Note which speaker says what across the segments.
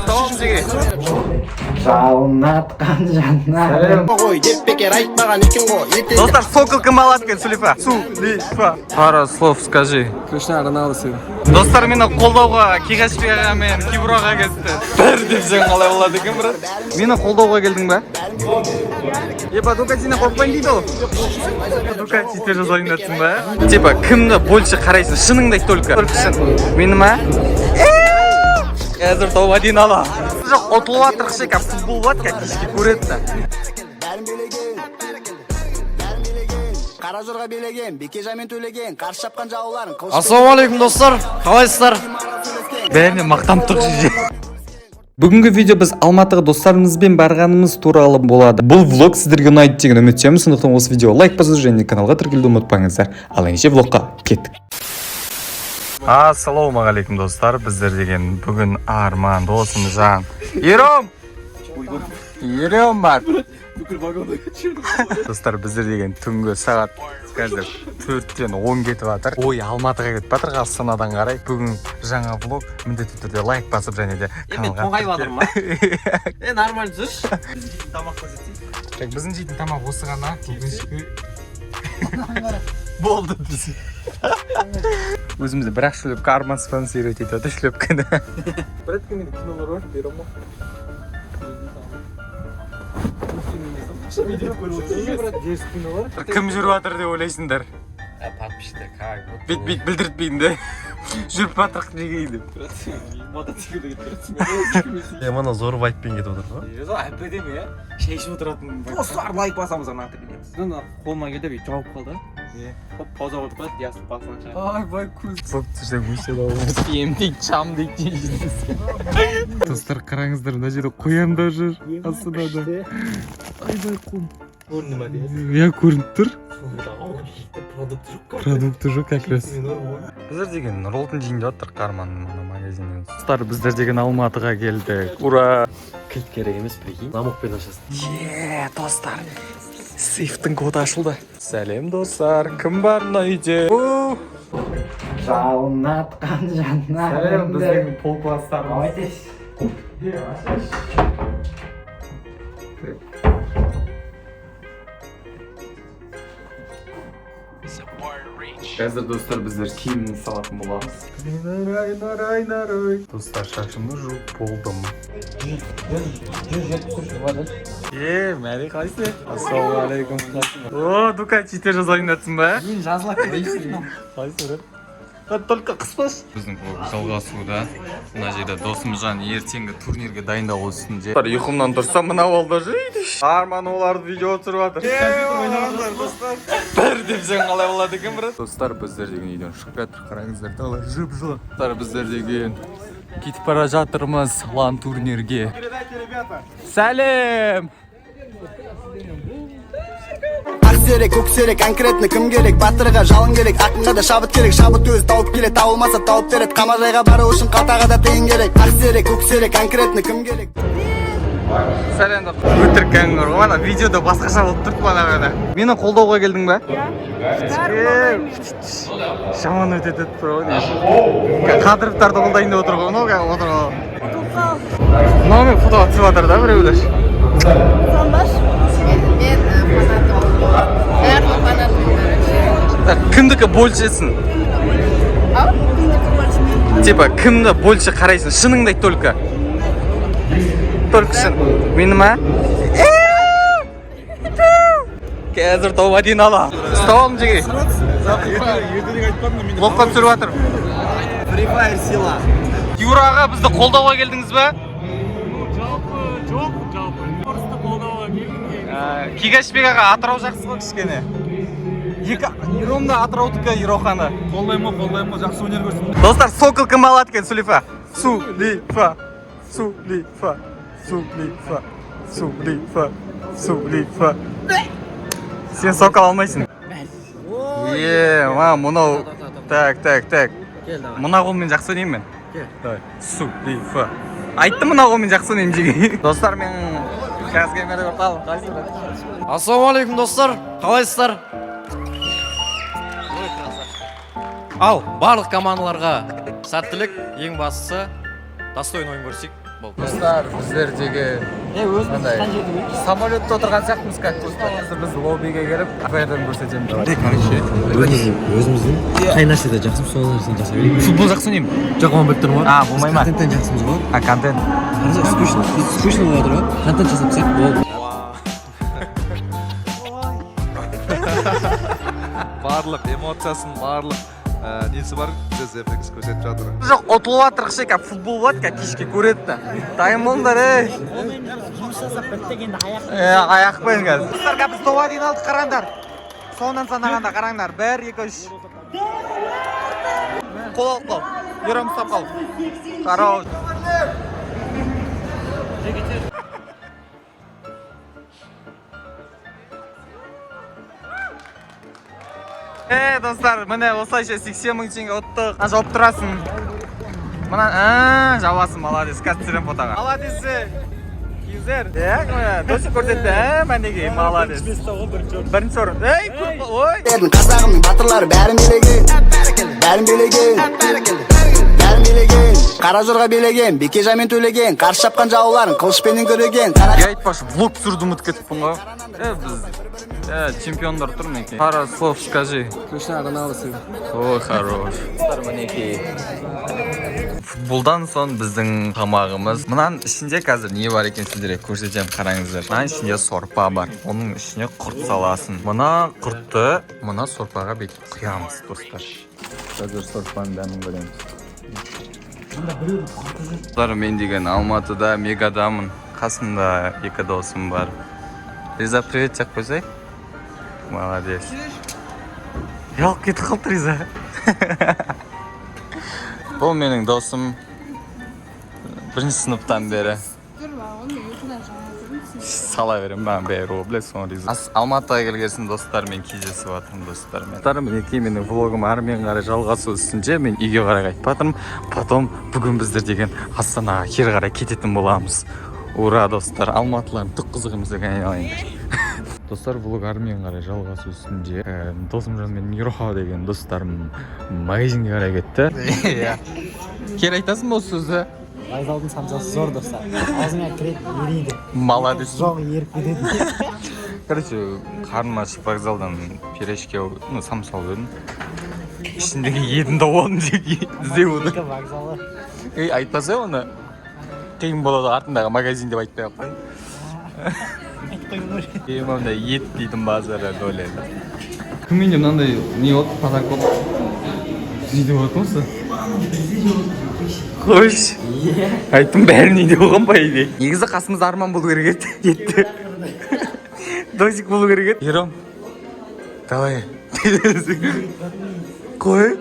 Speaker 1: Tamam Cege.
Speaker 2: Жалынатқан жаннарым
Speaker 3: Ой, деп бекер айтпаған екен ғой.
Speaker 1: Достар, Сокол кім алады екен, Сулифа? Сулифа. Пара слов скажи.
Speaker 4: Кришна Роналду сен.
Speaker 1: Достар, мені қолдауға Кигашбек аға мен Кибураға кетті. Бәрі деп сен қалай болады екен, брат? Мені қолдауға келдің бе? Дука сені қорықпайын дейді ол. Дука сүйте жазайын жатсың ба? Типа, кімді больше қарайсың? Шыныңды айт только. Мені ма? Қазір тауға дейін ала. Жоқ, отылып атыр қышек, футбол бат, кәкешке көреді да.
Speaker 3: Қаражорға белеген, бекежамен төлеген, қарсы шапқан жауларын
Speaker 4: Ассалаумағалейкум достар, қалайсыздар?
Speaker 1: Бәріне мақтанып тұр жеже.
Speaker 5: Бүгінгі видео біз Алматыға достарымызбен барғанымыз туралы болады. Бұл влог сіздерге ұнайды деген үміттемін. Сондықтан осы видео лайк басуды және каналға тіркелуді ұмытпаңыздар. Ал ендеше влогқа кеттік.
Speaker 1: Ассалаумағалейкум достар, біздер деген бүгін Арман, досым Жан. Ером бар. Достар, біздер деген түнгі сағат қазір 4-тен 10 кетіп жатыр. Ой, Алматыға кетіп жатыр, Астанадан қарай. Бүгін жаңа влог, міндетті түрде лайк басып және де каналға.
Speaker 4: Тоңғай батыр ма? Нормально жүрші.
Speaker 1: Тамақ көрсетейік. Біздің жейтін тамақ осы ғана. Болды біз. Өзімізді бір-ақ шлепкі Арман спонсор үйретеді өті шлепкіні. Бір әткен менде кинолар бар, берем ма? Кім жүріп жатыр деп ойлайсыңдар?
Speaker 4: Подписчиктер как?
Speaker 1: Бет білдіртпейін де. Жүріп батырық жегейін деп.
Speaker 4: Мотоциклде кетіп
Speaker 6: Мана зорып айтпен кетіп отыр ғой.
Speaker 4: жатыр. Әпедем я. Шешіп отыратын. Достар лайк басамыз ана білеміз. Қолыма келді жауып қалды. Хоп, пауза қойдық па, диастың басынан шығады.
Speaker 1: Ай, бай көз. Соқ түсірсең өшеді ау. Ем дейік, чам дейік дейік. Достар, қараңыздар, мына жерде қояндар жүр. Астанада. Ай, бай қон.
Speaker 4: Көрінді ма дейсіз?
Speaker 1: Я көрініп тұр.
Speaker 4: Продукты жоқ.
Speaker 1: Продукты жоқ как раз. Біздер деген роллтың жейінде отыр Қарман магазиннен. Достар, біздер деген Алматыға келдік. Ура!
Speaker 4: Кілт керек емес, прикинь. Замокпен ашасың.
Speaker 1: Достар, сейфтің коды ашылды. Сәлем достар, кім бар мына үйде?
Speaker 2: Жалынатқан жаннарым
Speaker 1: пол класстарымыз.
Speaker 2: Айтеш
Speaker 1: Қазір достар біздер киімін салатын боламыз. Достар, шашымды жуып болдым. Мәлі қайсы? Ассалаумағалейкум. О, Дука, чите жазайын жатсың ба?
Speaker 4: Мен жазылақ дейсің.
Speaker 1: Қайсы? Только қыспаш. Біздің жалғасуда. Мына жерде досым Жан ертеңгі турнирге дайындалу үстінде. Ұйқымнан тұрсам мына олда жейді. Арман оларды видео түсіріп жатыр. Бәрі деп сен қалай болады екен, брат? Достар, біздер деген үйден шығып жатыр. Қараңыздар, талар жып-жылы. Достар, біздер деген кетіп бара жатырмыз лан турнирге. Сәлем!
Speaker 3: Ақсерек, көксерек, конкретно кім керек? Батырға жалын керек, ақынға да шабыт керек. Шабыт өзі тауып келет, тауылмаса тауып берет. Қамажайға бару үшін қалтаға да тиын керек. Ақсерек, көксерек, конкретно кім керек?
Speaker 1: Сәлем, өтірік кәңгір ғой, ана видеода басқаша болып тұрды бана ғана. Мені қолдауға келдің бе? Жаман өтеді тұр ғой. Қадыровтарды қолдайын деп отыр ғой, мынау отыр ғой. Мынау мен фото түсіп жатыр да біреулер. Кімдікі большесін? Типа, кімді больше қарайсың? Шыныңды айт только. Только шын. Мені ма? Қазір тауға дейін ала. Ұстауым жеге. Лоққа түсіріп жатыр.
Speaker 4: Free Fire сила.
Speaker 1: Юраға бізді қолдауға келдіңіз бе?
Speaker 4: Жоқ. Просто қолдауға келдім.
Speaker 1: Кигашбек аға, Атырау жақсы ғой кішкене. Еромда Атыраудікі Ероханы.
Speaker 4: Қолдаймын, жақсы өнер көрсін.
Speaker 1: Достар, Сокол кім алады екен, Сулифа? Сулифа. Сулифа. Сулифа. Сулифа. Сулифа. Сен Сокол алмайсың. Мұнау. Так. Мұна қолмен жақсы өнеймін мен. Сулифа. Айтты мұна қолмен жақсы өнеймін жеге. Достар, мен қазір мерді қалым.
Speaker 4: Ассалаумағалейкум достар, қалайсыздар? Ал, барлық командаларға сәттілік, ең бастысы достойный ойын көрсек.
Speaker 1: болды. Достар, біздер деген
Speaker 2: өзіміз
Speaker 1: самолетте отырған сияқтымыз как достар. Қазір біз лоббиге келіп, кафеден көрсетемін.
Speaker 6: өзіміздің қай нәрседе жақсымыз сол нәрсені жасай берейік.
Speaker 1: Футбол жақсы ойнаймын.
Speaker 6: Жоқ, оны біліп тұрмын ғой.
Speaker 1: Болмай ма?
Speaker 6: Контенттен жақсымыз ғой.
Speaker 1: Контент.
Speaker 6: Скучно болады ғой. Контент жасапсақ болды.
Speaker 7: барлық эмоциясын барлық несі бар біз эффект көрсетіп жатыр.
Speaker 1: Жоқ, ұтылып жатыр кіші как футбол болады, как кешке көреді. Дайын болыңдар, ей. Аяқпен қазір. Достарға біз тоға дейін алдық, қараңдар. Соңынан санағанда қараңдар. 1, 2, 3. Қол алып қал. Ерім ұстап қал. Қарау. Достар, міне осылайша 80 мың теңге ұттық. Жауып тұрасың. Мұнан, жауасың, молодец. Қазір фотоға. Молодец. Юзер. Досы көрсетті, мәнеге, молодец. Бірінші орын. Ей, көріп, ой.
Speaker 3: Қазағымның батырлары бәрін билеген, бәрін билеген, бәрін билеген. Қара жорға билеген, бекежамен төлеген, қарсы шапқан жауларын қылышпенен көреген.
Speaker 1: Я айтпашы, влог түсіруді ұмытып кетіппін ғой. Біз чемпиондар тұр мінекей. Пара слов скажи. Ой, хорош. Мінекей. Футболдан соң біздің тамағымыз. Мұнан ішінде қазір не бар екен сіздерге көрсетемін, қараңыздар. Мұнан ішінде сорпа бар. Оның ішіне құрт саласын. Мұна құртты, мұна сорпаға бетіп құямыз, достар. Қазір сорпаның дәмін көреміз. Достар, мен деген Алматыда мегадамын. Қасымда 2 досым бар. Риза, привет жақ қойсай. Молодец. Ялып кетіп қалды Риза. Бұл менің досым. 1-ші сыныптан бері. Сала берем, ben бәрі біле соң Риза. Алматыға келгесін достар, мен кездесіп жатырмын достар. Достарым, мінекей менің влогым әрмен қарай жалғасу үстінде мен үйге қарай қайтып жатырмын. Потом бүгін біздер деген Астанаға кері қарай кететін боламыз. Ура, достар, Алматылардың түк қызығымызды айналайындар. Достар, влог армен қарай жалғасу үстінде. Досым жанымен Мироха деген достарым магазинге қарай кетті. Кері айтасың ба осы сөзді?
Speaker 2: Вокзалдың самсасы зор достар. Аузыңа кіреді, ерейді.
Speaker 1: Молодец.
Speaker 2: Жоқ, еріп кетеді.
Speaker 1: Короче, қарным ашып вокзалдан пирожки, самса алдым. Ішіндегі едімді оғын іздеп өдім.
Speaker 2: Вокзалы.
Speaker 1: Айтпаса оны қиын болады, артындағы магазин деп айтпай қойын. Емімді ет дейтін базары доля. Кімменде мынандай не от, патак от? Жейді от осы? Қош. Айттым бәрін не де оған ба еді? Негізі қасымыз Арман болу керек еді. Досик болу керек еді. Ером, давай. Қой.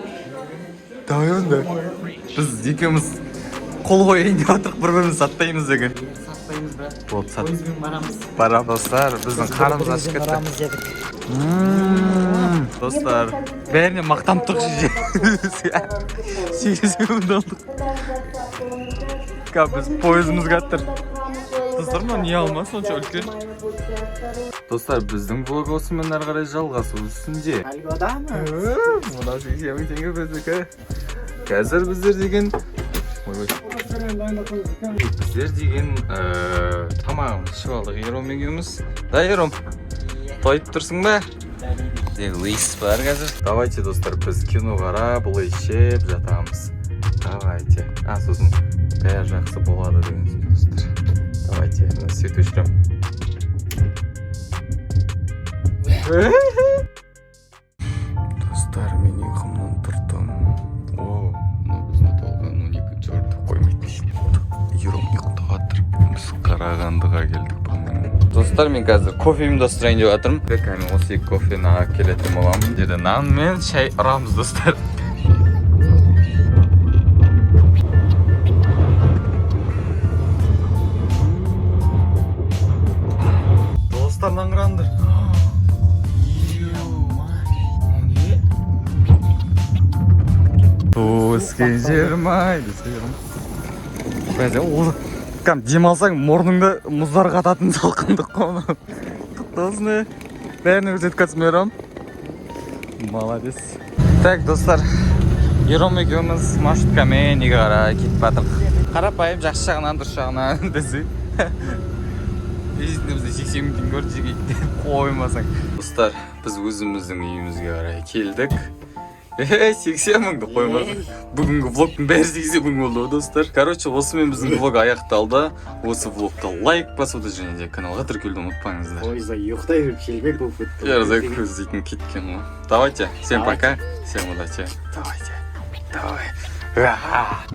Speaker 1: Давай онда. Біз екеуміз қол қойын деп отырық бір-біріміз саттаймыз деген.
Speaker 2: Сатпаймыз ба?
Speaker 1: Болды, сат.
Speaker 2: Пойызбен барамыз.
Speaker 1: Барам достар, біздің қарымыз ашып кетті.
Speaker 2: Барамыз дедік.
Speaker 1: Достар, бәріне мақтамтық жүйе. 8 секунд алдық. Біз пойызымыз қаттыр. Достар, мұны не алма сонша үлкен? Достар, біздің влог осымен әрі қарай жалғасу үстінде.
Speaker 2: Альбадамы?
Speaker 1: Мұна 80 мың теңге біздікі. Қазір біздер деген... Біздер деген тамағымыз ішіп алдық Ером екеуміз. Да, Ером? Тойып тұрсың ба? Лейс бар қазір. Давайте, достар, біз кино қарап, бұлай ішіп жатамыз. Давайте. Сосын бәрі жақсы болады деген сөз, достар. Давайте, свет өшірем. Достар, мен ұйқымнан тұрдым. Бізді толған 12 жорды қоймайды ішіне. Ером ұйықтап жатыр. Біз Қарағандыға келдік бүгін. Достар, мен қазір кофе ұйымдастырайын деп жатырмын. Кәне осы 2 кофені ағып келетін боламын. Деді нан мен шай ұрамыз, достар. Достар, наңғырандыр. Өскен жерім ай десем. Демалсаң мұрныңды мұздар қататын салқындық қоны. Құттығысыны бәріне көрсетіп қатсым Ером. Молодец. Так, достар, Ером екеуміз маршруткамен неге қарай кетіп жатырмық. қарапайым жақсы жағынан дұрыс жағынан десек бизнесімізде 80 мың теңге жегейді деп қоймасаң. Достар, біз өзіміздің үйімізге қарай келдік. 80 мыңды қоймасаң. Бүгінгі влогтың бәрі 80 мың болды достар. Короче, осымен біздің влог аяқталды. Осы влогқа лайк басуды және де каналға тіркелуді ұмытпаңыздар.
Speaker 2: Пойызда ұйықтай жүріп келмей бұл өтті.
Speaker 1: Ерзай көз дейтін кеткен ғой. Давайте, всем пока, всем удачи. Давайте, давай.